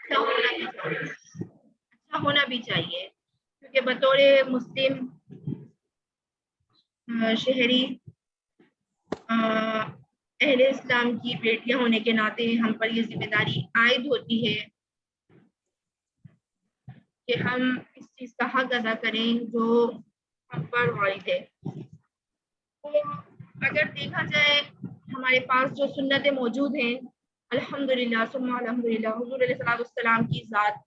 अच्छा होना भी चाहिए, अच्छा होना भी चाहिए, क्योंकि बतौर मुस्लिम शहरी अहले इस्लाम की बेटियां होने के नाते हम पर ये जिम्मेदारी आयद होती है कि हम इस चीज का हक अदा करें जो हम पर वारिद है। तो अगर देखा जाए हमारे पास जो सुन्नतें मौजूद हैं, अल्हम्दुलिल्लाह सुम्मा अल्हम्दुलिल्लाह, हुजूर अलैहि सलाम की ज़ात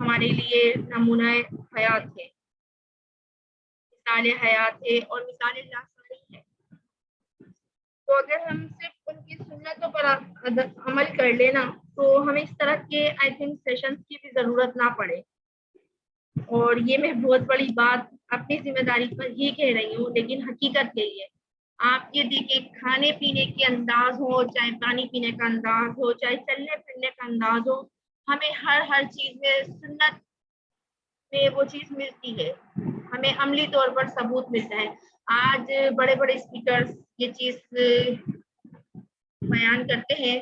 हमारे लिए नमूना हयात है, मिसाल हयात है और मिसाल लासानी है। तो अगर हम सिर्फ उनकी सुन्नतों पर अमल कर लेना तो हमें इस तरह के आई थिंक सेशंस की भी ज़रूरत ना पड़े। और ये मैं बहुत बड़ी बात अपनी जिम्मेदारी पर ही कह रही हूँ, लेकिन हकीकत यही है। आप ये देखिए, खाने पीने के अंदाज हो, चाहे पानी पीने का अंदाज हो, चाहे चलने फिरने का अंदाज हो, हमें हर चीज में सुन्नत में वो चीज मिलती है, हमें अमली तौर पर सबूत मिलता है। आज बड़े बड़े स्पीकर्स ये चीज बयान करते हैं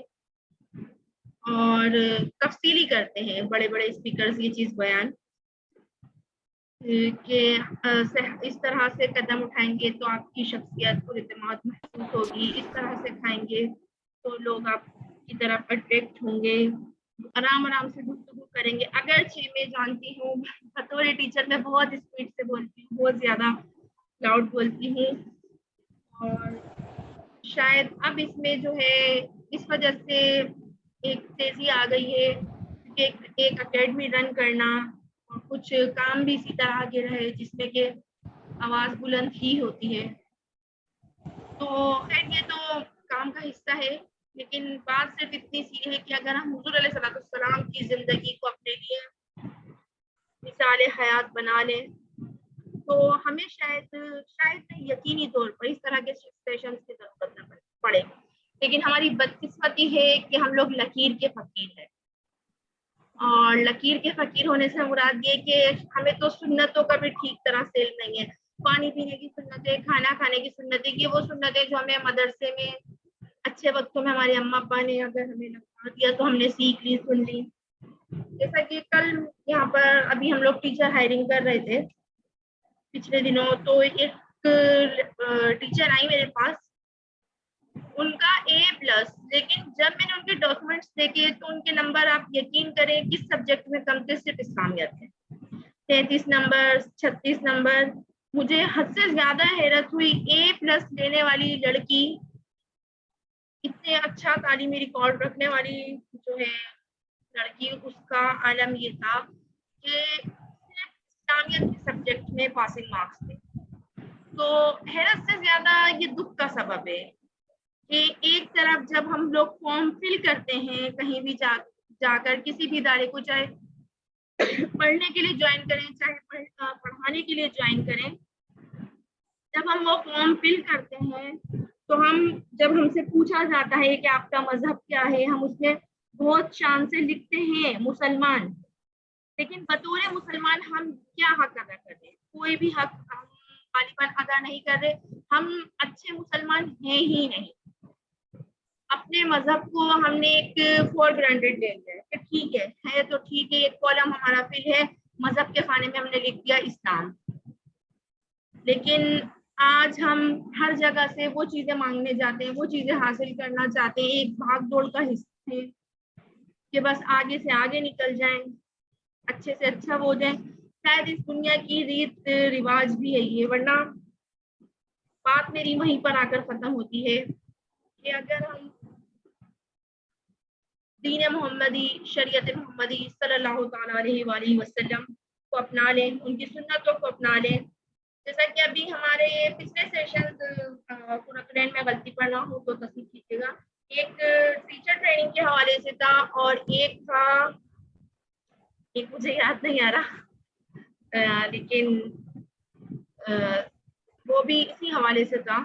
और तफसीली करते हैं, बड़े बड़े स्पीकर्स ये चीज बयान कि इस तरह से कदम उठाएंगे तो आपकी शख्सियत और एतमाद महसूस होगी, इस तरह से खाएंगे तो लोग आपकी तरफ अट्रैक्ट होंगे, आराम आराम से गुफ्तगू करेंगे। अगर मैं जानती हूँ बतौर टीचर मैं बहुत स्पीड से बोलती हूँ, बहुत ज्यादा लाउड बोलती हूँ, और शायद अब इसमें जो है इस वजह से एक तेजी आ गई है कि एक अकेडमी रन करना और कुछ काम भी इसी तरह के रहे जिसमें कि आवाज बुलंद ही होती है। तो खैर ये तो काम का हिस्सा है, लेकिन बात सिर्फ इतनी सी है कि अगर हम हुजूर अलैहिस्सलाम की जिंदगी को अपने लिए मिसाल हयात बना लें तो हमें शायद नहीं, यकीनी तौर पर इस तरह के सेशंस की जरूरत न पड़े। लेकिन हमारी बदकिस्मती है कि हम लोग लकीर के फकीर हैं, और लकीर के फकीर होने से मुराद ये कि हमें तो सुन्नतों का भी ठीक तरह से इल्म नहीं है। पानी पीने की सुन्नतें, खाना खाने की सुन्नतें, ये वो सुन्नतें जो हमें मदरसे में अच्छे वक्तों में हमारे अम्मा अब्बा ने अगर हमें लगा दिया तो हमने सीख ली, सुन ली। जैसा कि कल यहाँ पर अभी हम लोग टीचर हायरिंग कर रहे थे पिछले दिनों, तो एक टीचर आई मेरे पास, उनका A+, लेकिन जब मैंने उनके डॉक्यूमेंट्स देखे तो उनके नंबर आप यकीन करें किस सब्जेक्ट में कम थे, सिर्फ इस्लामियत थे। 33 नंबर, 36 नंबर। मुझे हद से ज्यादा हैरत हुई, A+ लेने वाली लड़की, इतने अच्छा तालीमी रिकॉर्ड रखने वाली जो है लड़की, उसका आलम ये था कि सिर्फ इस्लामियत के सब्जेक्ट में पासिंग मार्क्स थे। तो हैरत से ज्यादा ये दुख का सबब है कि एक तरफ जब हम लोग फॉर्म फिल करते हैं कहीं भी जाकर किसी भी इदारे को, चाहे पढ़ने के लिए ज्वाइन करें चाहे पढ़ाने के लिए ज्वाइन करें, जब हम वो फॉर्म फिल करते हैं तो जब हमसे पूछा जाता है कि आपका मजहब क्या है, हम उसमें बहुत शान से लिखते हैं मुसलमान, लेकिन बतौर मुसलमान हम क्या हक अदा कर रहे हैं? कोई भी हक हम गालिबन अदा नहीं कर रहे। हम अच्छे मुसलमान हैं ही नहीं। अपने मजहब को हमने एक फॉर ग्रांटेड ले लिया है कि ठीक है तो ठीक है, एक कॉलम हमारा फिर है, मजहब के खाने में हमने लिख दिया इस्लाम। लेकिन आज हम हर जगह से वो चीजें मांगने जाते हैं, वो चीजें हासिल करना चाहते हैं, एक भाग दौड़ का हिस्सा है कि बस आगे से आगे निकल जाएं, अच्छे से अच्छा हो जाए। शायद इस दुनिया की रीत रिवाज भी है ये, वरना बात मेरी वहीं पर आकर खत्म होती है कि अगर हम दीन मोहम्मदी, शरीयत मोहम्मदी सल्लल्लाहु अलैहि वसल्लम को अपना लें, उनकी सुन्नतों को अपना लें। जैसा कि अभी हमारे पिछले सेशन कुरान में गलती पर ना हो तो तस्दीक कीजिएगा, एक टीचर ट्रेनिंग के हवाले से था और एक था, एक मुझे याद नहीं आ रहा, लेकिन वो भी इसी हवाले से था,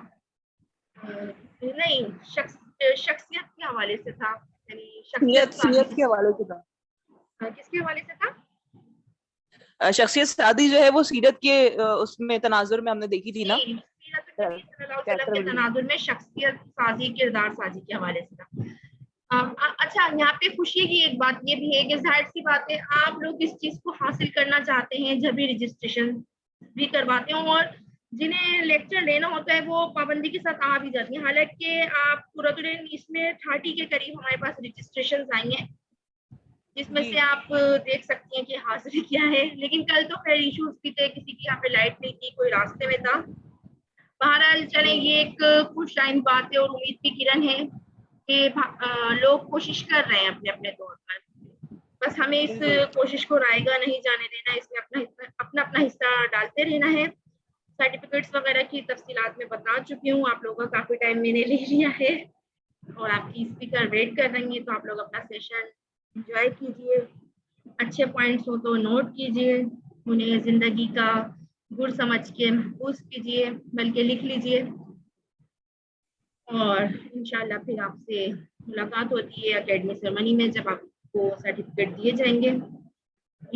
नहीं शख्सियत के हवाले से था, यानी शख्सियत के हवाले से था। किसके हवाले से था? शख्सियत शादी जो है वो सीरत के उसमें तनाजुर में हमने देखी थी ना, के तनाजुर में शख्सियत साजी, किरदार साजी के हवाले से था। अच्छा, यहाँ पे खुशी की एक बात ये भी है कि जाहिर सी बात है, आप लोग इस चीज को हासिल करना चाहते हैं जब भी रजिस्ट्रेशन भी करवाते हो, और जिन्हें लेक्चर लेना होता है वो पाबंदी के साथ आ भी जाती है। हालांकि आप पूरा इसमें 30 के करीब हमारे पास रजिस्ट्रेशन आई हैं, जिसमें जी से आप देख सकती हैं कि हाजिरी क्या है। लेकिन कल तो खैर इश्यूज भी थे, किसी की यहाँ पे लाइट नहीं थी, कोई रास्ते में था। बहरहाल चले, जी ये एक खुशआइन बात है और उम्मीद की किरण है कि लोग कोशिश कर रहे हैं अपने अपने तौर पर। बस हमें इस बिल्कुल। कोशिश को रायगा नहीं जाने देना, इसमें अपना हिस्सा डालते रहना है। सर्टिफिकेट्स वगैरह की तफसीलात में बता चुकी हूँ, आप लोगों का काफी टाइम मैंने ले लिया है और आपकी स्पीकर वेट कर रही है, तो आप लोग अपना सेशन एंजॉय कीजिए। अच्छे पॉइंट्स हो तो नोट कीजिए, उन्हें जिंदगी का गुर समझ के महफूज कीजिए, बल्कि लिख लीजिए। और इंशाल्लाह फिर आपसे मुलाकात होती है एकेडमी सेरेमनी में, जब आपको सर्टिफिकेट दिए जाएंगे,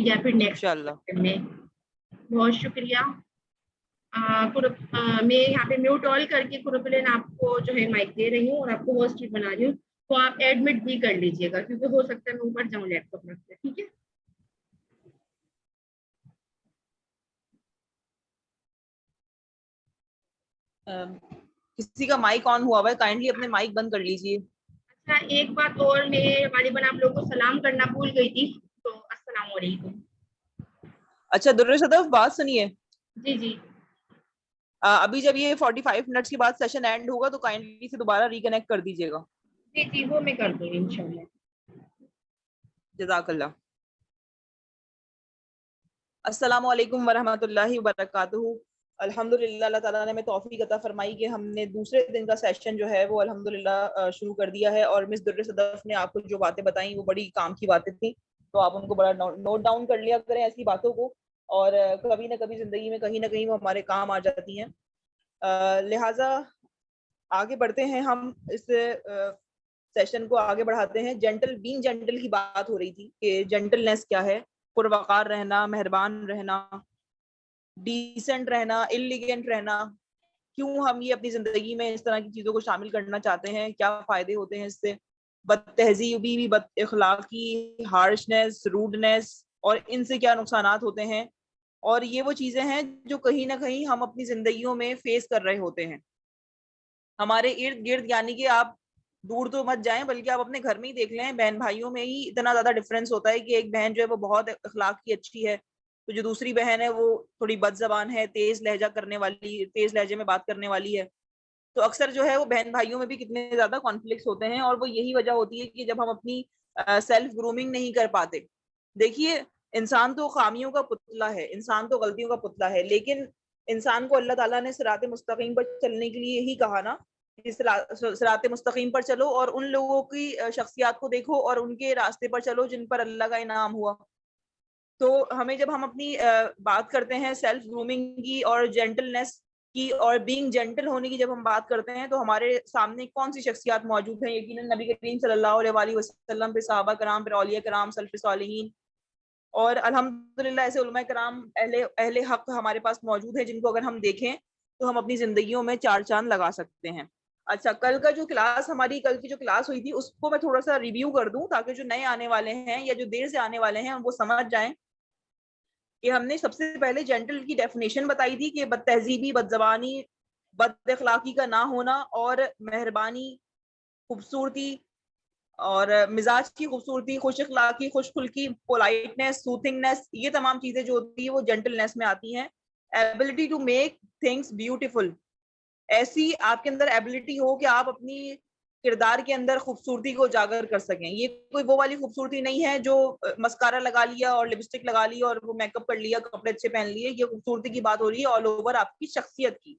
या फिर इंशाल्लाह। नेक्स्ट में। बहुत शुक्रिया। मैं यहाँ पे म्यूट ऑल करके कुरुकुलन आपको जो है माइक दे रही हूँ और आपको होस्ट भी बना रही हूँ, तो आप एडमिट भी कर लीजिएगा, क्योंकि हो सकता है मैं ऊपर जाऊँ लैपटॉप रख के। ठीक है। किसी का माइक ऑन हुआ हुआ है, काइंडली अपने माइक बंद कर लीजिए। अच्छा, एक बात और, मैं गालिबन आप लोगों को सलाम करना भूल गई थी, तो अस्सलाम वालेकुम। अच्छा दुर्र सदफ, बात सुनिए। जी जी। अभी जब ये 45 मिनट्स के बाद सेशन एंड होगा तो काइंडली से दोबारा रिकनेक्ट कर दीजिएगा। जी जी, वो मैं कर दूंगी इंशाल्लाह। जज़ाकल्लाह। अस्सलाम वालेकुम वरहमतुल्लाहि वबरकातुहू। अल्हम्दुलिल्लाह, अल्लाह ताला ने हमें तौफीक अता फरमाई कि हमने दूसरे दिन का सेशन जो है वो अल्हम्दुलिल्लाह शुरू कर दिया है। और मिस दुर्र सदफ ने आपको जो बातें बताई वो बड़ी काम की बातें थी, तो आप उनको बड़ा नोट डाउन कर लिया करें ऐसी बातों को। और कभी ना कभी जिंदगी में कहीं ना कहीं वो हमारे काम आ जाती हैं। लिहाजा आगे बढ़ते हैं हम, इस सेशन को आगे बढ़ाते हैं। जेंटल, बीइंग जेंटल की बात हो रही थी कि जेंटलनेस क्या है, पुरवकार रहना, मेहरबान रहना, डिसेंट रहना, इलिगेंट रहना। क्यों हम ये अपनी जिंदगी में इस तरह की चीजों को शामिल करना चाहते हैं, क्या फायदे होते हैं इससे? बदतहजीबी, बद इखलाकी, हार्शनेस, रूडनेस, और इनसे क्या नुकसान होते हैं? और ये वो चीजें हैं जो कहीं ना कहीं हम अपनी जिंदगियों में फेस कर रहे होते हैं हमारे इर्द गिर्द। यानी कि आप दूर तो मत जाएं, बल्कि आप अपने घर में ही देख लें, बहन भाइयों में ही इतना ज्यादा डिफरेंस होता है कि एक बहन जो है वो बहुत अखलाक की अच्छी है, तो जो दूसरी बहन है वो थोड़ी बदजबान है, तेज लहजा करने वाली, तेज लहजे में बात करने वाली है। तो अक्सर जो है वो बहन भाइयों में भी कितने ज्यादा कॉन्फ्लिक्ट होते हैं, और वो यही वजह होती है कि जब हम अपनी सेल्फ ग्रूमिंग नहीं कर पाते। देखिए, इंसान तो खामियों का पुतला है, इंसान तो गलतियों का पुतला है, लेकिन इंसान को अल्लाह ताला ने सिराते मुस्तकीम पर चलने के लिए ही कहा ना, कि सिराते मुस्तकीम पर चलो और उन लोगों की शख्सियत को देखो और उनके रास्ते पर चलो जिन पर अल्लाह का इनाम हुआ। तो हमें, जब हम अपनी बात करते हैं सेल्फ ग्रूमिंग की और जेंटलनेस की और बीइंग जेंटल होने की, जब हम बात करते हैं तो हमारे सामने कौन सी शख्सियत मौजूद हैं? यकीनन नबी करीम सल्लल्लाहु अलैहि वसल्लम, फिर सहाबा कराम, फिर औलिया कराम, सल्फ़ सालिहीन, और अल्हम्दुलिल्लाह ऐसे उलमा कराम, अहले अहले हक हमारे पास मौजूद है, जिनको अगर हम देखें तो हम अपनी जिंदगियों में चार चांद लगा सकते हैं। अच्छा, कल का जो क्लास, हमारी कल की जो क्लास हुई थी उसको मैं थोड़ा सा रिव्यू कर दूं, ताकि जो नए आने वाले हैं या जो देर से आने वाले हैं वो समझ जाएं कि हमने सबसे पहले जेंटल की डेफिनेशन बताई थी कि बदतहजीबी, बदजबानी, बद अखलाकी का ना होना, और मेहरबानी, खूबसूरती, और मिजाज की खूबसूरती, खुश अखलाकी, खुशखुल्की, पोलाइटनेस, सूथिंगनेस, ये तमाम चीजें जो होती है वो जेंटलनेस में आती हैं। Ability to make things beautiful, ऐसी आपके अंदर एबिलिटी हो कि आप अपनी किरदार के अंदर खूबसूरती को उजागर कर सकें। ये कोई वो वाली खूबसूरती नहीं है जो मस्कारा लगा लिया और लिपस्टिक लगा ली और वो मेकअप कर लिया, कपड़े अच्छे पहन लिए। ये खूबसूरती की बात हो रही है ऑल ओवर आपकी शख्सियत की।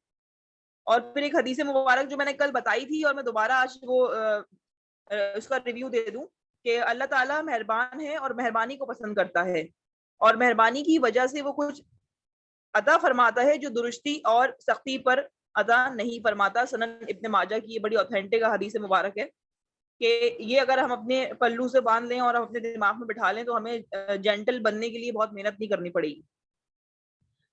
और फिर एक हदीस मुबारक जो मैंने कल बताई थी और मैं दोबारा आज वो उसका रिव्यू दे दूं कि अल्लाह ताला मेहरबान है और मेहरबानी को पसंद करता है, और मेहरबानी की वजह से वो कुछ अता फरमाता है जो दुरुस्ती और सख्ती पर अता नहीं फरमाता। सनन इब्न माजा की ये बड़ी ऑथेंटिक हदीस मुबारक है कि ये अगर हम अपने पल्लू से बांध लें और हम अपने दिमाग में बिठा लें तो हमें जेंटल बनने के लिए बहुत मेहनत नहीं करनी पड़ेगी।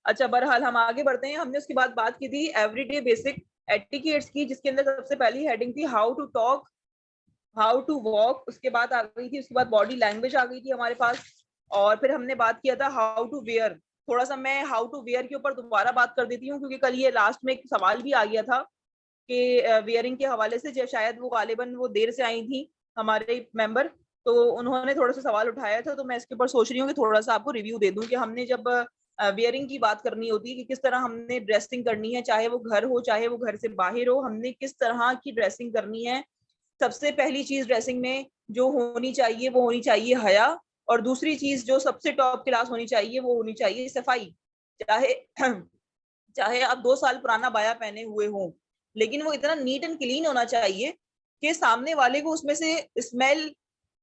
अच्छा, बहरहाल हम आगे बढ़ते हैं। हमने उसके बाद बात की थी एवरीडे बेसिक एटिकेट्स की, जिसके अंदर सबसे पहली हेडिंग थी how to talk how to walk उसके बाद आ गई थी, उसके बाद बॉडी लैंग्वेज आ गई थी हमारे पास, और फिर हमने बात किया था हाउ टू वेयर। थोड़ा सा मैं हाउ टू वेयर के ऊपर दोबारा बात कर देती हूँ, क्योंकि कल ये लास्ट में एक सवाल भी आ गया था कि वेयरिंग के हवाले से, जो शायद वो गालिबन वो देर से आई थी हमारे मेंबर, तो उन्होंने थोड़ा सा सवाल उठाया था, तो मैं इसके ऊपर सोच रही हूँ कि थोड़ा सा आपको रिव्यू दे दूं कि हमने जब वेयरिंग की बात करनी होती है कि किस तरह हमने ड्रेसिंग करनी है, चाहे वो घर हो चाहे वो घर से बाहर हो, हमने किस तरह की ड्रेसिंग करनी है। सबसे पहली चीज ड्रेसिंग में जो होनी चाहिए वो होनी चाहिए हया, और दूसरी चीज जो सबसे टॉप क्लास होनी चाहिए वो होनी चाहिए सफाई। चाहे चाहे आप 2 साल पुराना बाया पहने हुए हो, लेकिन वो इतना नीट एंड क्लीन होना चाहिए कि सामने वाले को उसमें से स्मेल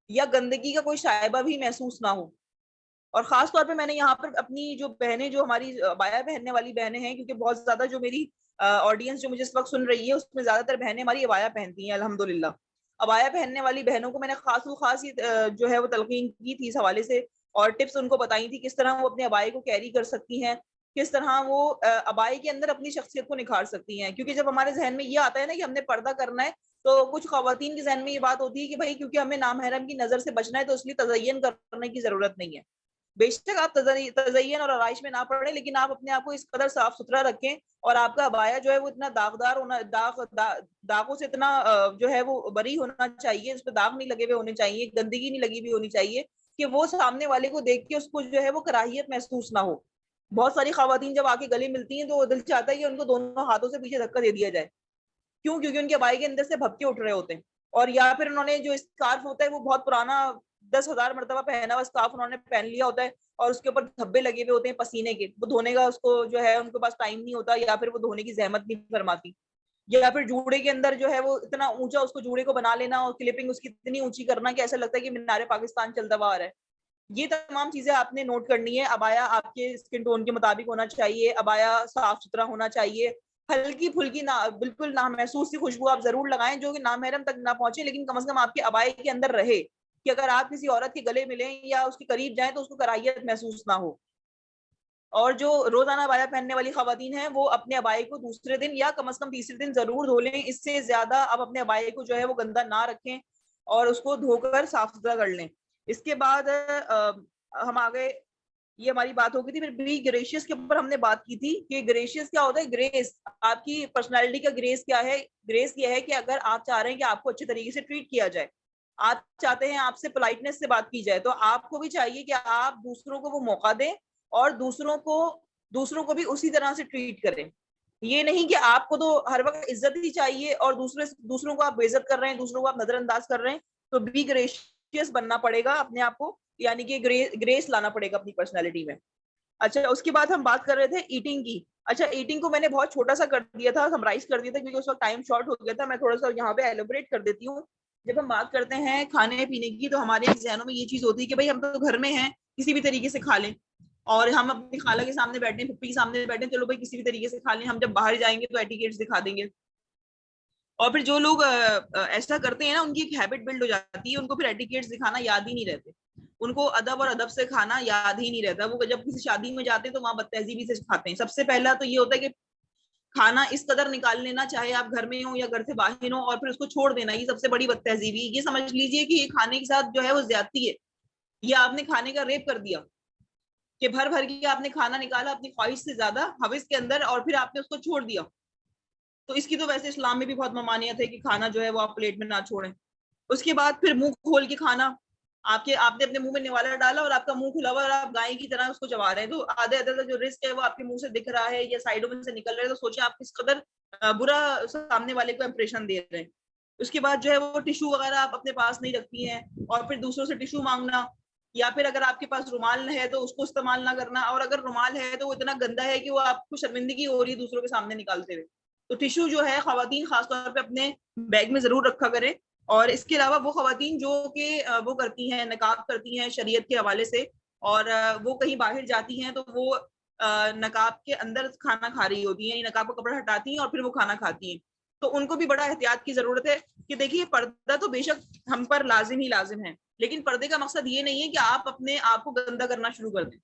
या गंदगी का कोई शायबा भी महसूस ना हो। और खास तौर पे मैंने यहाँ पर अपनी जो बहनें, जो हमारी बाया पहनने वाली बहनें हैं, क्योंकि बहुत ज्यादा जो मेरी ऑडियंस जो मुझे इस वक्त सुन रही है उसमें ज्यादातर बहनें हमारी अबाया पहनती हैं अल्हम्दुलिल्लाह। अबाया पहनने वाली बहनों को मैंने खास जो है वो तलकीन की थी इस हवाले से, और टिप्स उनको बताई थी किस तरह वो अपने अबाए को कैरी कर सकती हैं, किस तरह वो अबाए के अंदर अपनी शख्सियत को निखार सकती हैं। क्योंकि जब हमारे जहन में ये आता है ना कि हमने पर्दा करना है, तो कुछ खवातीन के जहन में ये बात होती है कि भाई क्योंकि हमें नामहरम की नजर से बचना है तो इसलिए तज़य्युन करने की जरूरत नहीं है। बेशक आप तज़य्युन और आराइश में ना पड़े, लेकिन आप अपने आप को इस कदर साफ सुथरा रखें, और आपका अबाया जो है वो इतना दागदार होना, दागों से इतना जो है वो बरी होना चाहिए, उस पर दाग नहीं लगे हुए होने चाहिए, गंदगी नहीं लगी हुई होनी चाहिए, कि वो सामने वाले को देख के उसको जो है वो कराहियत महसूस ना हो। बहुत सारी खवातीन जब आके गले मिलती हैं तो दिल चाहता है कि उनको दोनों हाथों से पीछे धक्का दे दिया जाए। क्यों? क्योंकि उनके अबाई के अंदर से भपके उठ रहे होते हैं, और या फिर उन्होंने जो स्कार्फ होता है वो बहुत पुराना 10,000 मरतबा पहना हुआ स्कार्फ उन्होंने पहन लिया होता है, और उसके ऊपर धब्बे लगे हुए होते हैं पसीने के, वो धोने का उसको जो है उनके पास टाइम नहीं होता, या फिर वो धोने की जहमत नहीं फरमाती, या फिर जूड़े के अंदर जो है वो इतना ऊंचा उसको जूड़े को बना लेना और क्लिपिंग उसकी इतनी ऊंची करना कि ऐसा लगता है कि मीनार पाकिस्तान चलता हुआ आ रहा है। ये तमाम चीजें आपने नोट करनी है। अबाया आपके स्किन टोन के मुताबिक होना चाहिए, अबाया साफ सुथरा होना चाहिए, हल्की फुल्की ना, बिल्कुल ना महसूस सी खुशबू आप जरूर लगाएं जो कि नामहरम तक ना पहुंचे, लेकिन कम से कम आपके अबाए के अंदर रहे, कि अगर आप किसी औरत के गले मिलें या उसके करीब जाएं तो उसको कराहियत महसूस ना हो। और जो रोजाना अबाया पहनने वाली खवातीन हैं वो अपने अबाए को दूसरे दिन या कम से कम तीसरे दिन जरूर धो लें, इससे ज्यादा आप अपने अबाए को जो है वो गंदा ना रखें, और उसको धोकर साफ सुथरा कर लें। इसके बाद हम आ गए, ये हमारी बात हो गई थी। फिर बी ग्रेशियस के ऊपर हमने बात की थी कि ग्रेशियस क्या होता है। ग्रेस, आपकी पर्सनालिटी का ग्रेस क्या है? ग्रेस ये है कि अगर आप चाह रहे हैं कि आपको अच्छे तरीके से ट्रीट किया जाए, आप चाहते हैं आपसे पोलाइटनेस से बात की जाए, तो आपको भी चाहिए कि आप दूसरों को वो मौका दें और दूसरों को भी उसी तरह से ट्रीट करें। ये नहीं कि आपको तो हर वक्त इज्जत ही चाहिए और दूसरों को आप बेइज्जत कर रहे हैं, दूसरों को आप नजरअंदाज कर रहे हैं। तो बी ग्रेशियस बनना पड़ेगा अपने आप को, यानी कि ग्रेस लाना पड़ेगा अपनी पर्सनैलिटी में। अच्छा, उसके बाद हम बात कर रहे थे ईटिंग की। अच्छा, ईटिंग को मैंने बहुत छोटा सा कर दिया था, समराइज कर दिया था, क्योंकि उस वक्त टाइम शॉर्ट हो गया था। मैं थोड़ा सा यहाँ पे एलोबरेट कर देती हूँ। जब हम बात करते हैं खाने पीने की, तो हमारे जहनों में ये चीज होती है कि भाई हम तो घर में हैं, किसी भी तरीके से खा लें, और हम अपनी खाला के सामने बैठे, पप्पी के सामने बैठे, चलो भाई किसी भी तरीके से खा लें, हम जब बाहर जाएंगे तो एटिकेट्स दिखा देंगे। और फिर जो लोग ऐसा करते हैं ना, उनकी एक हैबिट बिल्ड हो जाती है, उनको फिर एटिकेट्स दिखाना याद ही नहीं रहते, उनको अदब और अदब से खाना याद ही नहीं रहता। वो जब किसी शादी में जाते हैं तो वहां बदतहजीबी से खाते हैं। सबसे पहला तो ये होता है कि खाना इस कदर निकाल लेना, चाहे आप घर में हो या घर से बाहर हो, और फिर उसको छोड़ देना, ये सबसे बड़ी बदतहजीबी। ये समझ लीजिए कि ये खाने के साथ जो है वो ज्यादती है, ये आपने खाने का रेप कर दिया, कि भर भर के आपने खाना निकाला अपनी ख्वाहिश से ज्यादा हविस के अंदर, और फिर आपने उसको छोड़ दिया। तो इसकी तो वैसे इस्लाम में भी बहुत ममानियत है कि खाना जो है वो आप प्लेट में ना छोड़ें। उसके बाद फिर मुंह खोल के खाना, आपने अपने मुंह में निवाला डाला और आपका मुंह खुला हुआ और आप गाय की तरह उसको चबा रहे हैं, तो आधे आधे जो रिस्क है वो आपके मुंह से दिख रहा है या साइडों में से निकल रहा है, तो सोचिए आप किस कदर बुरा सामने वाले को इंप्रेशन दे रहे हैं। उसके बाद जो है वो टिश्यू वगैरह आप अपने पास नहीं रखती हैं, और फिर दूसरों से टिश्यू मांगना, या फिर अगर आपके पास रुमाल है तो उसको इस्तेमाल ना करना, और अगर रुमाल है तो वो इतना गंदा है कि वो आपको शर्मिंदगी हो रही है दूसरों के सामने निकालते हुए। तो टिश्यू जो है खवातीन खासतौर पे अपने बैग में जरूर रखा करें। और इसके अलावा वो खवातीन जो कि वो करती हैं, नकाब करती हैं शरीयत के हवाले से, और वो कहीं बाहर जाती हैं तो वो नकाब के अंदर खाना खा रही होती हैं, नकाब का कपड़ा हटाती हैं और फिर वो खाना खाती हैं, तो उनको भी बड़ा एहतियात की जरूरत है। कि देखिए, पर्दा तो बेशक हम पर लाजिम ही लाजिम है, लेकिन पर्दे का मकसद ये नहीं है कि आप अपने आप को गंदा करना शुरू कर दें,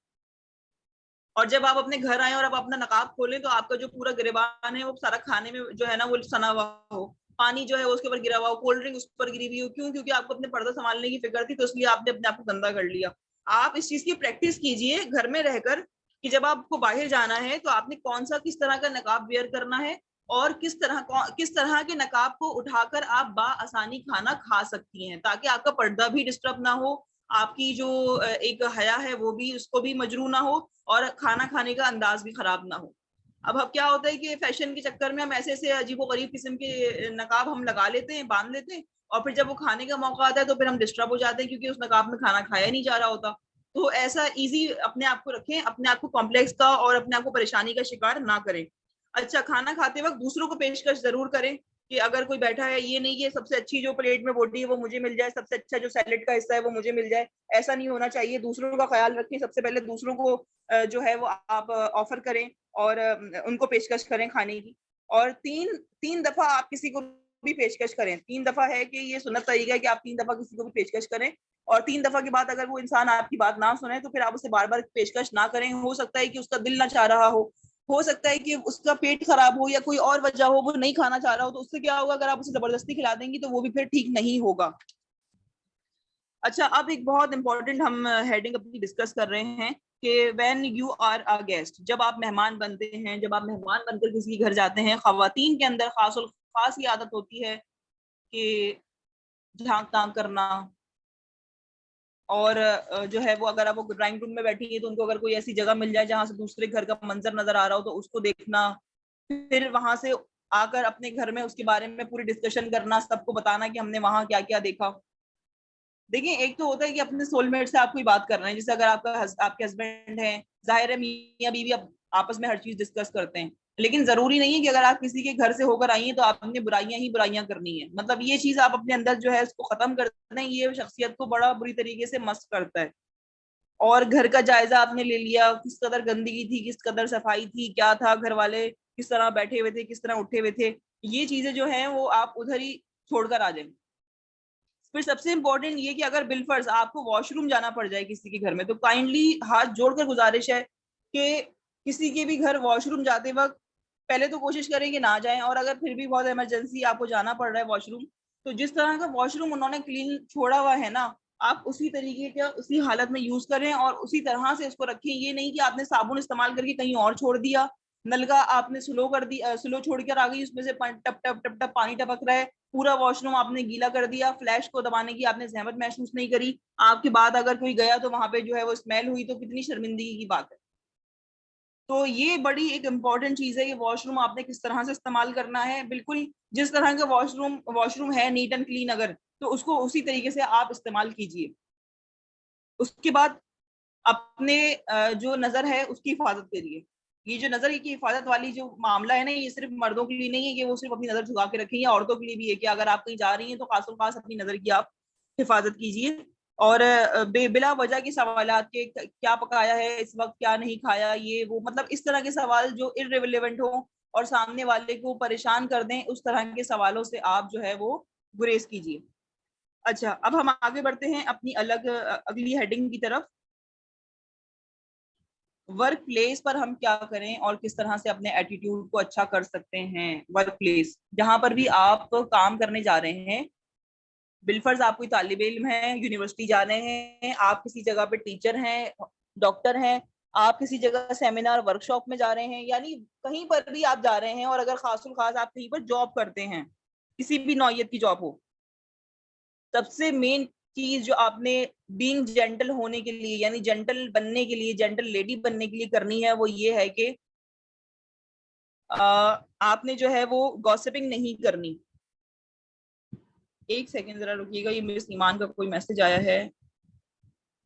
और जब आप अपने घर आए और आप अपना नकाब खोलें तो आपका जो पूरा गिरेबान है वो सारा खाने में जो है ना वो सना हुआ हो। पानी जो है उसके ऊपर गिरा हुआ हो, कोल्ड ड्रिंक उस पर गिरी हुई हो, क्यों? क्योंकि आपको अपने पर्दा संभालने की फिक्र थी, तो इसलिए आपने अपने आप को गंदा कर लिया। आप इस चीज की प्रैक्टिस कीजिए घर में रहकर कि जब आपको बाहर जाना है तो आपने कौन सा किस तरह का नकाब वेयर करना है और किस तरह के नकाब को उठाकर आप आसानी खाना खा सकती हैं, ताकि आपका पर्दा भी डिस्टर्ब ना हो, आपकी जो एक हया है वो भी, उसको भी मजरू ना हो, और खाना खाने का अंदाज भी खराब ना हो। अब क्या होता है कि फैशन के चक्कर में हम ऐसे ऐसे अजीबोगरीब किस्म के नकाब हम लगा लेते हैं, बांध लेते हैं, और फिर जब वो खाने का मौका आता है तो फिर हम डिस्टर्ब हो जाते हैं, क्योंकि उस नकाब में खाना खाया नहीं जा रहा होता। तो ऐसा इजी अपने आप को रखें, अपने आप को कॉम्प्लेक्स का और अपने आप को परेशानी का शिकार ना करें। अच्छा, खाना खाते वक्त दूसरों को पेशकश जरूर करें कि अगर कोई बैठा है, ये नहीं कि सबसे अच्छी जो प्लेट में बोटी है वो मुझे मिल जाए, सबसे अच्छा जो सैलेड का हिस्सा है वो मुझे मिल जाए, ऐसा नहीं होना चाहिए। दूसरों का ख्याल रखें, सबसे पहले दूसरों को जो है वो आप ऑफर करें और उनको पेशकश करें खाने की। और तीन तीन दफा आप किसी को भी पेशकश करें। 3 दफा है कि ये सुन्नत तरीका है कि आप 3 दफा किसी को भी पेशकश करें, और 3 दफा के बाद अगर वो इंसान आपकी बात ना सुने तो फिर आप उसे बार बार पेशकश ना करें। हो सकता है कि उसका दिल ना चाह रहा हो सकता है कि उसका पेट खराब हो या कोई और वजह हो, वो नहीं खाना चाह रहा हो, तो उससे क्या होगा, अगर आप उसे जबरदस्ती खिला देंगी तो वो भी फिर ठीक नहीं होगा। अच्छा, अब एक बहुत इंपॉर्टेंट हम हेडिंग अपनी डिस्कस कर रहे हैं कि when you are a guest, जब आप मेहमान बनते हैं, जब आप मेहमान बनकर किसी के घर जाते हैं, खवातीन के अंदर खास ये आदत होती है कि झांक ताक करना, और जो है वो अगर आप वो ड्राइंग रूम में बैठी है तो उनको अगर कोई ऐसी जगह मिल जाए जहां से दूसरे घर का मंजर नजर आ रहा हो तो उसको देखना, फिर वहां से आकर अपने घर में उसके बारे में पूरी डिस्कशन करना, सबको बताना कि हमने वहां क्या क्या देखा। देखिए, एक तो होता है कि अपने सोलमेट से आप कोई बात कर रहे हैं, जैसे अगर आपके हस्बैंड हैं, जाहिर है मियां बीवी अब आपस में हर चीज डिस्कस करते हैं, लेकिन जरूरी नहीं है कि अगर आप किसी के घर से होकर आई हैं तो आपने बुराइयां ही बुराइयां करनी है। मतलब ये चीज आप अपने अंदर जो है उसको खत्म कर दें, ये शख्सियत को बड़ा बुरी तरीके से मस्त करता है। और घर का जायजा आपने ले लिया, किस कदर गंदगी थी, किस कदर सफाई थी, क्या था, घर वाले किस तरह बैठे हुए थे, किस तरह उठे हुए थे, ये चीजें जो है वो आप उधर ही छोड़कर आ जाएं। फिर सबसे इंपॉर्टेंट ये कि अगर बिलफर्ज आपको वॉशरूम जाना पड़ जाए किसी के घर में, तो काइंडली हाथ जोड़कर गुजारिश है कि किसी के भी घर वॉशरूम जाते वक्त पहले तो कोशिश करें कि ना जाएं, और अगर फिर भी बहुत इमरजेंसी आपको जाना पड़ रहा है वॉशरूम, तो जिस तरह का वॉशरूम उन्होंने क्लीन छोड़ा हुआ है ना, आप उसी तरीके का उसी हालत में यूज करें और उसी तरह से उसको रखें। ये नहीं कि आपने साबुन इस्तेमाल करके कहीं और छोड़ दिया, नलका आपने स्लो कर दिया, स्लो छोड़कर आ गई, उसमें से टप टप टप टप पानी टपक रहा है, पूरा वॉशरूम आपने गीला कर दिया, फ्लैश को दबाने की आपने जहमत महसूस नहीं करी, आपके बाद अगर कोई गया तो वहां पे जो है वो स्मेल हुई, तो कितनी शर्मिंदगी की बात है। तो ये बड़ी एक इम्पॉर्टेंट चीज है कि वॉशरूम आपने किस तरह से इस्तेमाल करना है। बिल्कुल जिस तरह का वॉशरूम है नीट एंड क्लीन, अगर तो उसको उसी तरीके से आप इस्तेमाल कीजिए। उसके बाद अपने जो नजर है उसकी हिफाजत करिए। ये जो नजर की हिफाजत वाली जो मामला है ना, ये सिर्फ मर्दों के लिए नहीं है कि वो सिर्फ अपनी नजर झुका के रखें, या औरतों के लिए भी है कि अगर आप कहीं जा रही हैं तो खास खास अपनी नजर की आप हिफाजत कीजिए। और बिला वजह के सवालात के क्या पकाया है इस वक्त, क्या नहीं खाया, ये वो, मतलब इस तरह के सवाल जो इररिलेवेंट हो और सामने वाले को परेशान कर दें, उस तरह के सवालों से आप जो है वो गुरेज कीजिए। अच्छा, अब हम आगे बढ़ते हैं अपनी अगली हेडिंग की तरफ। वर्क प्लेस पर हम क्या करें और किस तरह से अपने एटीट्यूड को अच्छा कर सकते हैं। वर्क प्लेस जहां पर भी आप काम करने जा रहे हैं, बिलफर्ज आप कोई तालिब इल्म है, यूनिवर्सिटी जा रहे हैं, आप किसी जगह पे टीचर हैं, डॉक्टर हैं, आप किसी जगह सेमिनार वर्कशॉप में जा रहे हैं, यानी कहीं पर भी आप जा रहे हैं, और अगर खास आप कहीं पर जॉब करते हैं, किसी भी नौयत की जॉब हो, सबसे मेन चीज जो आपने बीइंग जेंटल होने के लिए, यानी जेंटल बनने के लिए, जेंटल लेडी बनने के लिए करनी है, वो ये है कि आपने जो है वो गॉसिपिंग नहीं करनी। एक सेकेंड जरा रुकिएगा, ये मिस ईमान का कोई मैसेज आया है,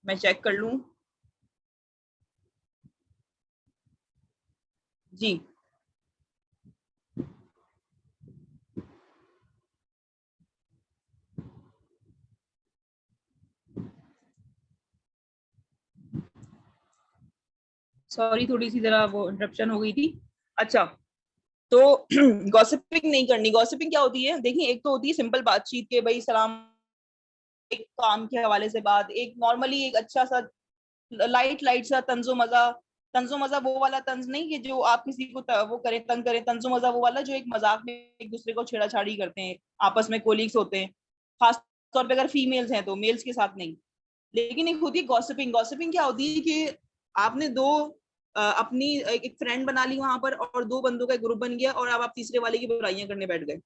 मैं चेक कर लूं। जी, सॉरी, थोड़ी सी जरा वो इंटरप्शन हो गई थी। अच्छा, तो गॉसिपिंग नहीं करनी। गॉसिपिंग क्या होती है, देखिए, एक तो होती है सिंपल बातचीत के, भाई सलाम, एक काम के हवाले से बात, एक नॉर्मली एक अच्छा सा लाइट लाइट सा तंजो मजा, तंजो मजा वो वाला तंज नहीं कि जो आप किसी को वो करें, तंग करें। तंजो मजा वो वाला जो एक मजाक में एक दूसरे को छेड़ाछाड़ी करते हैं, आपस में कोलीग्स होते हैं, खास तौर पे अगर फीमेल्स हैं तो, मेल्स के साथ नहीं। लेकिन एक होती है गॉसिपिंग। गॉसिपिंग क्या होती है कि आपने दो अपनी एक फ्रेंड बना ली वहां पर, और दो बंदों का एक ग्रुप बन गया, और अब आप तीसरे वाले की बुराइयां करने बैठ गए,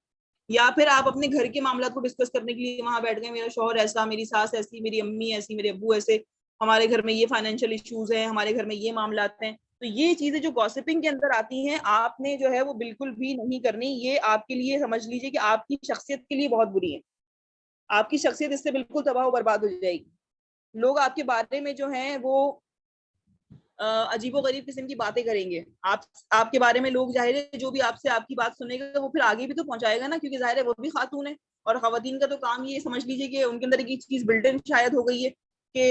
या फिर आप अपने घर के मामला को डिस्कस करने के लिए वहां बैठ गए, मेरा शौहर ऐसा, मेरी सास ऐसी, मेरी अम्मी ऐसी, मेरे अब्बू ऐसे, हमारे घर में ये फाइनेंशियल इश्यूज हैं, हमारे घर में ये मामला आते हैं। तो ये चीजें जो गॉसिपिंग के अंदर आती हैं, आपने जो है वो बिल्कुल भी नहीं करनी। ये आपके लिए समझ लीजिए कि आपकी शख्सियत के लिए बहुत बुरी है। आपकी शख्सियत इससे बिल्कुल तबाह बर्बाद हो जाएगी। लोग आपके बारे में जो है वो अजीबोगरीब किस्म की बातें करेंगे। आपके बारे में लोग, जाहिर है जो भी आपसे आपकी बात सुनेगा वो फिर आगे भी तो पहुंचाएगा ना, क्योंकि जाहिर है वो भी खातून है। और खवातीन का तो काम ये समझ लीजिए कि उनके अंदर एक चीज बिल्ट इन शायद हो गई है कि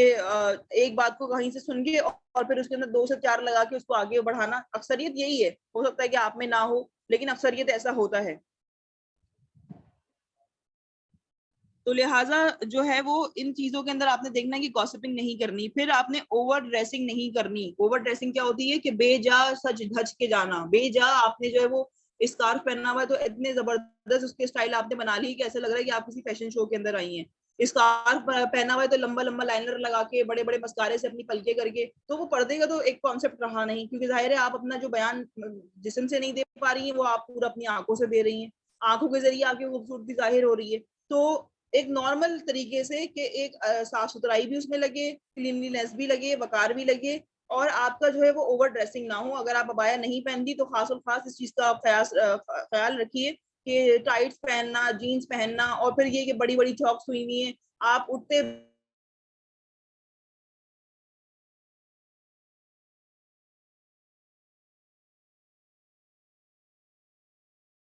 एक बात को कहीं से सुन के और फिर उसके अंदर दो से चार लगा के उसको आगे बढ़ाना। अक्सरियत यही है, हो सकता है कि आप में ना हो, लेकिन अक्सरियत ऐसा होता है। तो लिहाजा जो है वो इन चीजों के अंदर आपने देखना है कि गॉसिपिंग नहीं करनी। फिर आपने ओवर ड्रेसिंग नहीं करनी। ओवर ड्रेसिंग क्या होती है कि बेजा सज धज के जाना। बेजा आपने जो है वो स्कार्फ पहना हुआ है तो इतने जबरदस्त उसके स्टाइल आपने बना ली कि ऐसा लग रहा है कि आप किसी फैशन शो के अंदर आई हैं। स्कार्फ पहना हुआ है तो लंबा लंबा लाइनर लगा के, बड़े बड़े मस्कारे से अपनी पलके करके, तो वो पर्दे का तो एक कॉन्सेप्ट रहा नहीं, क्योंकि जाहिर है आप अपना जो बयान जिस्म से नहीं दे पा रही है वो आप पूरा अपनी आंखों से दे रही हैं। आंखों के जरिए आपकी खूबसूरती जाहिर हो रही है। तो एक नॉर्मल तरीके से कि एक साफ सुथराई भी उसमें लगे, क्लीनलीनेस भी लगे, वकार भी लगे, और आपका जो है वो ओवर ड्रेसिंग ना हो। अगर आप अबाया नहीं पहनती तो खास और खास इस चीज का आप ख्याल रखिए कि टाइट्स पहनना, जीन्स पहनना, और फिर ये कि बड़ी बड़ी चौक्स हुई हुई है, आप उठते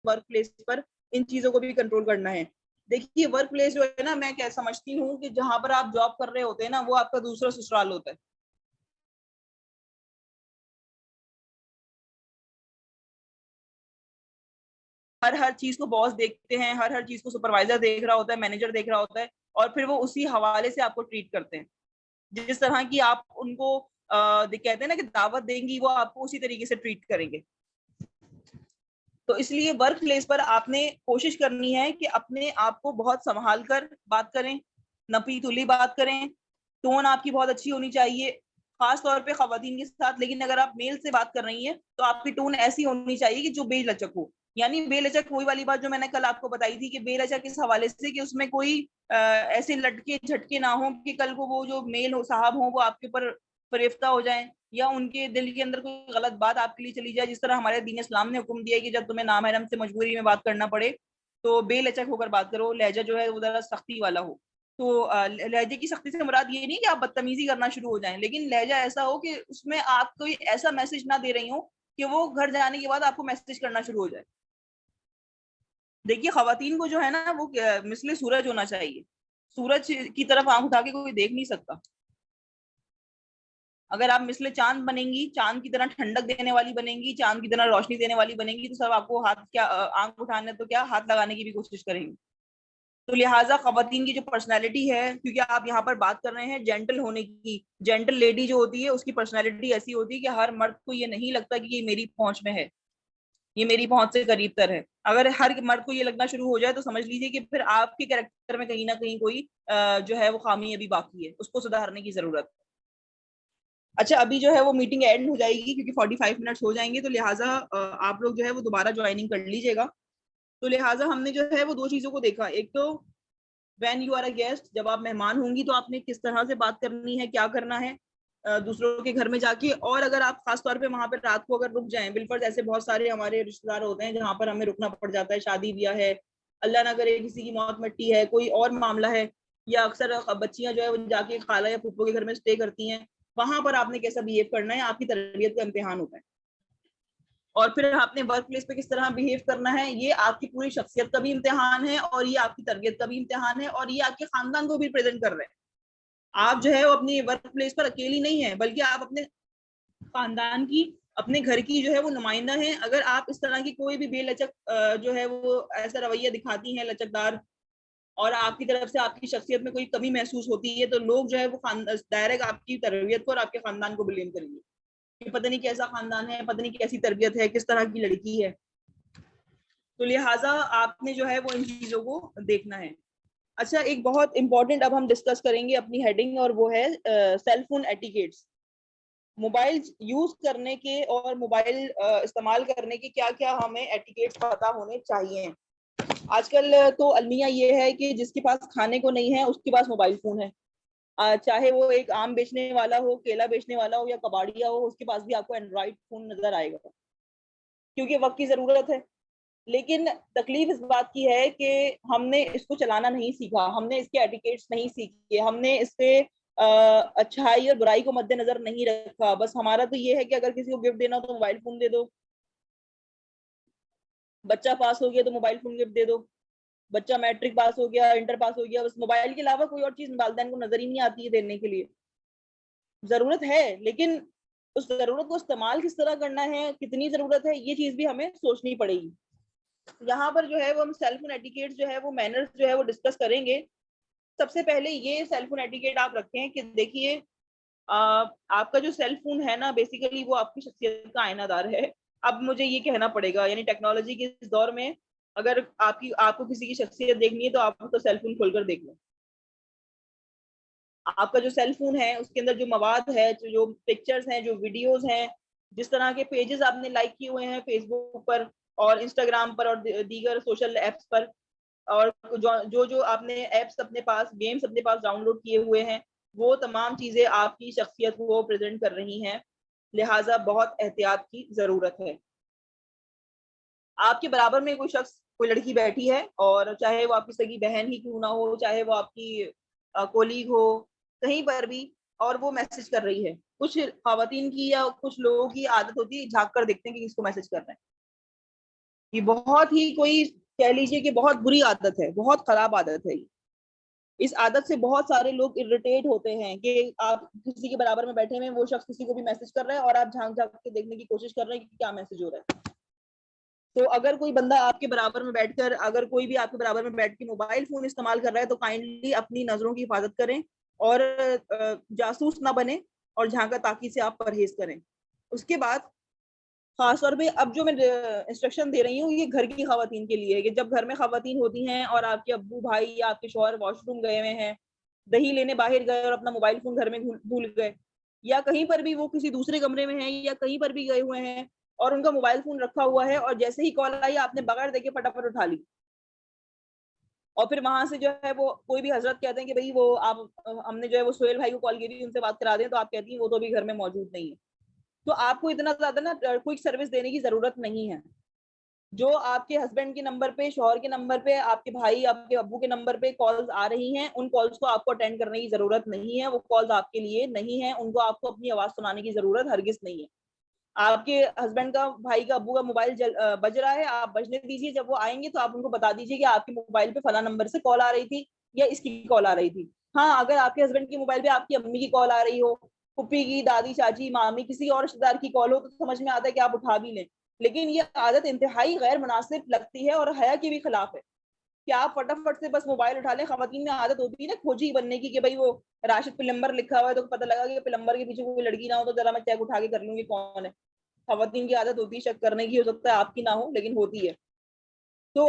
वर्क प्लेस पर इन चीजों को भी कंट्रोल करना है। देखिए वर्क प्लेस जो है ना, मैं क्या समझती हूँ कि जहां पर आप जॉब कर रहे होते हैं ना, वो आपका दूसरा ससुराल होता है। हर हर चीज को बॉस देखते हैं, हर हर चीज को सुपरवाइजर देख रहा होता है, मैनेजर देख रहा होता है, और फिर वो उसी हवाले से आपको ट्रीट करते हैं। जिस तरह की आप उनको कहते हैं ना कि दावत देंगी, वो आपको उसी तरीके से ट्रीट करेंगे। तो इसलिए वर्क प्लेस पर आपने कोशिश करनी है कि अपने आप को बहुत संभाल कर बात करें, नपी तुली बात करें, टोन आपकी बहुत अच्छी होनी चाहिए, खास तौर पे खवातीन के साथ। लेकिन अगर आप मेल से बात कर रही हैं तो आपकी टोन ऐसी होनी चाहिए कि जो बेलचक हो। यानी बेलचक वही वाली बात जो मैंने कल आपको बताई थी कि बेलचक इस हवाले से कि उसमें कोई ऐसे लटके झटके ना हो कि कल को वो जो मेल हो साहब हो वो आपके ऊपर फरेफ्ता हो जाए, या उनके दिल के अंदर कोई गलत बात आपके लिए चली जाए। जिस तरह हमारे दीन इस्लाम ने हुक्म दिया है कि जब तुम्हें नामहरम से मजबूरी में बात करना पड़े तो बेलचक होकर बात करो, लहजा जो है वो जरा सख्ती वाला हो। तो लहजे की सख्ती से मुराद ये नहीं कि आप बदतमीजी करना शुरू हो जाएं, लेकिन लहजा ऐसा हो कि उसमें आप कोई ऐसा मैसेज ना दे रही हो कि वो घर जाने के बाद आपको मैसेज करना शुरू हो जाए। देखिए खवातीन को जो है ना वो मिसले सूरज होना चाहिए। सूरज की तरफ आंख उठा के कोई देख नहीं सकता। अगर आप मिसले चांद बनेंगी, चांद की तरह ठंडक देने वाली बनेंगी, चांद की तरह रोशनी देने वाली बनेंगी, तो सब आपको हाथ क्या आंख उठाने तो क्या हाथ लगाने की भी कोशिश करेंगे। तो लिहाजा खवातीन की जो पर्सनैलिटी है, क्योंकि आप यहाँ पर बात कर रहे हैं जेंटल होने की, जेंटल लेडी जो होती है उसकी पर्सनैलिटी ऐसी होती है कि हर मर्द को ये नहीं लगता कि ये मेरी पहुंच में है, ये मेरी पहुंच से करीब तर है। अगर हर मर्द को ये लगना शुरू हो जाए तो समझ लीजिए कि फिर आपके कैरेक्टर में कहीं ना कहीं कोई जो है वो खामी अभी बाकी है, उसको सुधारने की जरूरत है। अच्छा अभी जो है वो मीटिंग एंड हो जाएगी क्योंकि 45 मिनट्स हो जाएंगे, तो लिहाजा आप लोग जो है वो दोबारा ज्वाइनिंग कर लीजिएगा। तो लिहाजा हमने जो है वो दो चीजों को देखा। एक तो when you are a guest, जब आप मेहमान होंगी तो आपने किस तरह से बात करनी है, क्या करना है दूसरों के घर में जाके। और अगर आप खास तौर पे वहां पर रात को अगर रुक जाएं, बिलफर्ज ऐसे बहुत सारे हमारे रिश्तेदार होते हैं जहां पर हमें रुकना पड़ जाता है, शादी ब्याह है, अल्लाह ना करे किसी की मौत मट्टी है, कोई और मामला है, या अक्सर बच्चियां जो है वो जाके खाला या फूफो के घर में स्टे करती हैं, वहां पर आपने कैसा बिहेव करना है, आपकी तरबियत का इम्तिहान होता है। और फिर आपने वर्क प्लेस पे किस तरह बिहेव करना है, ये आपकी पूरी शख्सियत का भी इम्तिहान है, और ये आपकी तरबियत का भी इम्तिहान है, और ये आपके खानदान को भी प्रेजेंट कर रहे हैं। आप जो है वो अपनी वर्क प्लेस पर अकेली नहीं है, बल्कि आप अपने खानदान की, अपने घर की जो है वो नुमाइंदा है। अगर आप इस तरह की कोई भी बेलचक जो है वो ऐसा रवैया दिखाती हैं लचकदार, और आपकी तरफ से आपकी शख्सियत में कोई कमी महसूस होती है, तो लोग जो है वो डायरेक्ट आपकी तरबियत को और आपके खानदान को ब्लेम करेंगे। कि पता नहीं कैसा खानदान है, पता नहीं कैसी तरबियत है, किस तरह की लड़की है। तो लिहाजा आपने जो है वो इन चीजों को देखना है। अच्छा, एक बहुत इंपॉर्टेंट अब हम डिस्कस करेंगे अपनी हेडिंग, और वो है cell phone etiquettes. Mobile use करने के और मोबाइल इस्तेमाल करने के क्या क्या हमें एटिकेट्स पता होने चाहिए। आजकल तो अलमिया ये है कि जिसके पास खाने को नहीं है उसके पास मोबाइल फोन है। चाहे वो एक आम बेचने वाला हो, केला बेचने वाला हो या कबाड़िया हो, उसके पास भी आपको एंड्रॉइड फोन नजर आएगा, क्योंकि वक्त की जरूरत है। लेकिन तकलीफ इस बात की है कि हमने इसको चलाना नहीं सीखा, हमने इसके एटिकेट्स नहीं सीखे, हमने इससे अच्छाई और बुराई को मद्देनजर नहीं रखा। बस हमारा तो ये है कि अगर किसी को गिफ्ट देना हो तो मोबाइल फोन दे दो, बच्चा पास हो गया तो मोबाइल फोन गिफ्ट दे दो, बच्चा मैट्रिक पास हो गया, इंटर पास हो गया, बस मोबाइल के अलावा कोई और चीज वालिदैन को नजर ही नहीं आती है देने के लिए। जरूरत है, लेकिन उस जरूरत को इस्तेमाल किस तरह करना है, कितनी जरूरत है, ये चीज भी हमें सोचनी पड़ेगी। यहाँ पर जो है वो हम सेल फोन एटिकेट जो है वो मैनर्स जो है वो डिस्कस करेंगे। सबसे पहले ये सेल फोन एटिकेट आप रखें कि देखिए, आपका जो सेल फोन है ना, बेसिकली वो आपकी शख्सियत का आईनादार है। अब मुझे ये कहना पड़ेगा, यानी टेक्नोलॉजी के इस दौर में अगर आपको किसी की शख्सियत देखनी है तो आप तो सेल फोन खोलकर देख लो। आपका जो सेल फोन है उसके अंदर जो मवाद है, जो पिक्चर्स हैं, जो वीडियोस हैं, जिस तरह के पेजेस आपने लाइक किए हुए हैं फेसबुक पर और इंस्टाग्राम पर और दीगर सोशल एप्स पर, और जो आपने एप्स अपने पास, गेम्स अपने पास डाउनलोड किए हुए हैं, वो तमाम चीजें आपकी शख्सियत को प्रेजेंट कर रही हैं। लिहाजा बहुत एहतियात की जरूरत है। आपके बराबर में कोई शख्स, कोई लड़की बैठी है, और चाहे वो आपकी सगी बहन ही क्यों ना हो, चाहे वो आपकी कोलीग हो, कहीं पर भी, और वो मैसेज कर रही है। कुछ खवातीन की या कुछ लोगों की आदत होती है झांक कर देखते हैं कि किसको मैसेज कर रहे हैं। ये बहुत ही, कोई कह लीजिए कि बहुत बुरी आदत है, बहुत खराब आदत है। इस आदत से बहुत सारे लोग इरिटेट होते हैं कि आप किसी के बराबर में बैठे हुए, वो शख्स किसी को भी मैसेज कर रहा है और आप झांक झांक के देखने की कोशिश कर रहे हैं कि क्या मैसेज हो रहा है। तो अगर कोई बंदा आपके बराबर में बैठकर, अगर कोई भी आपके बराबर में बैठ के मोबाइल फोन इस्तेमाल कर रहा है तो काइंडली अपनी नजरों की हिफाजत करें और जासूस ना बने, और झांका ताकी से आप परहेज करें। उसके बाद खासतौर पे अब जो मैं इंस्ट्रक्शन दे रही हूँ ये घर की खवातीन के लिए है, कि जब घर में खवातीन होती हैं और आपके अब्बू भाई या आपके शौहर वॉशरूम गए हुए हैं, दही लेने बाहर गए और अपना मोबाइल फोन घर में भूल गए, या कहीं पर भी वो किसी दूसरे कमरे में है या कहीं पर भी गए हुए हैं और उनका मोबाइल फोन रखा हुआ है, और जैसे ही कॉल आई आपने बगैर देखे फटाफट उठा ली, और फिर वहां से जो है वो कोई भी हजरत कहते हैं कि भाई वो आप, हमने जो है वो सोहेल भाई को कॉल की थी, उनसे बात करा दें, तो आप कहती हैं वो तो अभी घर में मौजूद नहीं है। तो आपको इतना ज्यादा ना क्विक सर्विस देने की जरूरत नहीं है। जो आपके हस्बैंड के नंबर पे, शौहर के नंबर पे, आपके भाई, आपके अब्बू के नंबर पे कॉल्स आ रही हैं, उन कॉल्स को आपको अटेंड करने की जरूरत नहीं है। वो कॉल्स आपके लिए नहीं है, उनको आपको अपनी आवाज सुनाने की जरूरत हरगिज नहीं है। आपके हस्बैंड का, भाई का, अब्बू का मोबाइल बज रहा है, आप बजने दीजिए। जब वो आएंगे तो आप उनको बता दीजिए कि आपके मोबाइल पे फला नंबर से कॉल आ रही थी या इसकी कॉल आ रही थी। हाँ, अगर आपके हस्बैंड के मोबाइल पे आपकी अम्मी की कॉल आ रही हो, पुप्पी की, दादी, चाची, मामी, किसी और रिश्तेदार की कॉल हो, तो समझ में आता है कि आप उठा भी लें। लेकिन ये आदत इंतहाई गैर मुनासिब लगती है और हया के भी खिलाफ है कि आप फटाफट से बस मोबाइल उठा लें। खवातीन में आदत होती है ना खोजी बनने की, कि भाई वो राशिद प्लम्बर लिखा हुआ है तो पता लगा कि प्लम्बर के पीछे कोई लड़की ना हो तो जरा मैं चेक उठा के कर लूंगी कौन है। खवातीन की आदत होती है शक करने की, हो सकता है आपकी ना हो लेकिन होती है। तो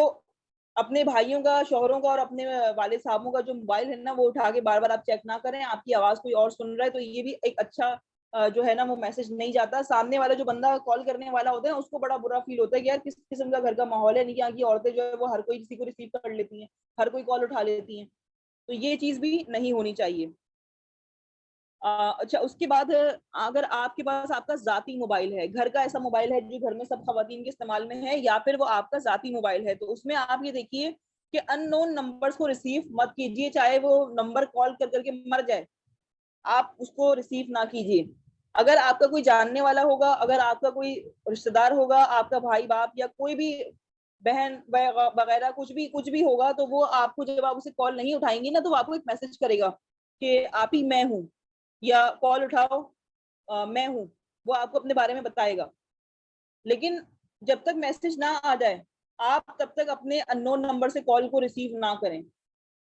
अपने भाइयों का, शौहरों का और अपने वालिद साहबों का जो मोबाइल है ना, वो उठा के बार बार आप चेक ना करें। आपकी आवाज कोई और सुन रहा है तो ये भी एक अच्छा जो है ना वो मैसेज नहीं जाता। सामने वाला जो बंदा कॉल करने वाला होता है उसको बड़ा बुरा फील होता है कि यार किस किस्म का घर का माहौल है। नहीं, यहाँ की औरतें जो है वो हर कोई किसी को रिसीव कर लेती हैं, हर कोई कॉल उठा लेती हैं। तो ये चीज भी नहीं होनी चाहिए। अच्छा, उसके बाद अगर आपके पास आपका जाती मोबाइल है, घर का ऐसा मोबाइल है जो घर में सब खवातीन के इस्तेमाल में है, या फिर वो आपका जाती मोबाइल है, तो उसमें आप ये देखिए कि अननोन नंबर्स को रिसीव मत कीजिए। चाहे वो नंबर कॉल कर करके मर जाए, आप उसको रिसीव ना कीजिए। अगर आपका कोई जानने वाला होगा, अगर आपका कोई रिश्तेदार होगा, आपका भाई बाप या कोई भी बहन वगैरह, कुछ भी होगा, तो वो आपको, जब आप उसे कॉल नहीं उठाएंगी ना, तो वो आपको एक मैसेज करेगा कि आप ही मैं हूँ, या कॉल उठाओ, मैं हूँ। वो आपको अपने बारे में बताएगा। लेकिन जब तक मैसेज ना आ जाए, आप तब तक अपने अननोन नंबर से कॉल को रिसीव ना करें।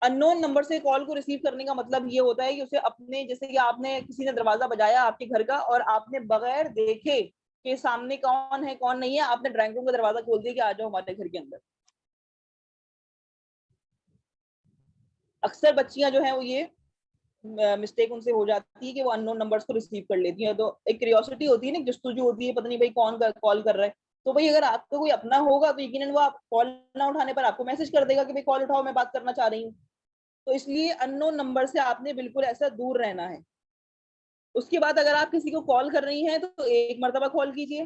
अननोन नंबर से कॉल को रिसीव करने का मतलब ये होता है कि उसे अपने, जैसे कि आपने, किसी ने दरवाजा बजाया आपके घर का और आपने बगैर देखे कि सामने कौन है कौन नहीं है, आपने ड्राइंग रूम का दरवाजा खोल दिया कि आ जाओ हमारे घर के अंदर। अक्सर बच्चियां जो है वो ये मिस्टेक उनसे हो जाती है कि वो अननोन नंबर्स को रिसीव कर लेती हैं। तो एक क्यूरियोसिटी होती है ना, जस्तुजू होती है, पता नहीं भाई कौन कॉल कर रहा है। तो भाई अगर आपका कोई अपना होगा तो यकीनन वो आप कॉल ना उठाने पर आपको मैसेज कर देगा कि भाई कॉल उठाओ, मैं बात करना चाह रही हूँ। तो इसलिए अननोन नंबर से आपने बिल्कुल ऐसा दूर रहना है। उसके बाद अगर आप किसी को कॉल कर रही हैं तो एक मरतबा कॉल कीजिए,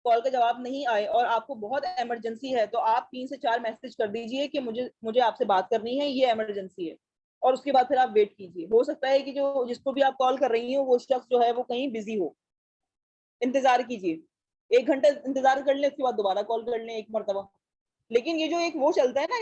कॉल का जवाब नहीं आए और आपको बहुत इमरजेंसी है तो आप 3 से 4 मैसेज कर दीजिए कि मुझे मुझे आपसे बात करनी है, ये इमरजेंसी है। और उसके बाद फिर आप वेट कीजिए। हो सकता है कि जो जिसको भी आप कॉल कर रही हो वो शख्स जो है वो कहीं बिजी हो। इंतजार कीजिए, 1 घंटा इंतजार कर लें, उसके बाद दोबारा कॉल कर लें एक मरतबा। लेकिन ये जो एक वो चलता है ना